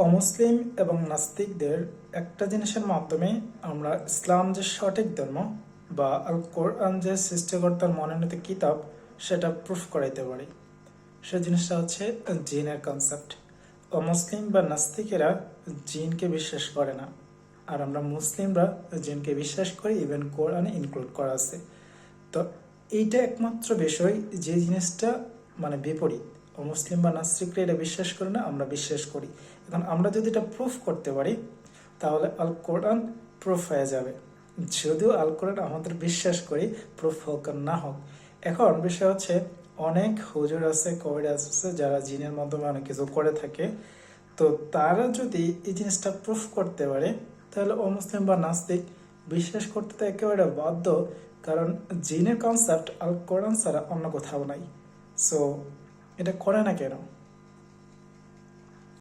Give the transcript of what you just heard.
অমুসলিম এবং নাস্তিকদের একটা জিনিসের মাধ্যমে আমরা ইসলাম যে সঠিক ধর্ম বা আল কোরআন যে সৃষ্টিকর্তার মনোনীত কিতাব সেটা প্রুফ করাইতে পারি। সে জিনিসটা হচ্ছে জিনের কনসেপ্ট। অমুসলিম বা নাস্তিকেরা জিনকে বিশ্বাস করে না, আর আমরা মুসলিমরা জিনকে বিশ্বাস করি, ইভেন কোরআনে ইনক্লুড করা আছে। তো এইটা একমাত্র বিষয় যে জিনিসটা মানে বিপরীত। মুসলিম বা নাস্তিকরা এটা বিশ্বাস করে না, আমরা বিশ্বাস করি। এখন আমরা যদি এটা প্রুফ করতে পারি তাহলে আল কোরআন প্রুফ হয়ে যাবে। যদিও আল কোরআন আমাদের বিশ্বাস করি, প্রুফ হোক আর না হোক। এখন বিষয় হচ্ছে অনেক হুজুর আছে, কবির আছে যারা জিনের মাধ্যমে অনেক কিছু করে থাকে। তো তারা যদি এই জিনিসটা প্রুফ করতে পারে তাহলে অমুসলিম বা নাস্তিক বিশ্বাস করতে তো একেবারে বাধ্য, কারণ জিনের কনসেপ্ট আল কোরআন ছাড়া অন্য কোথাও নাই। সো এটা করে না কেন?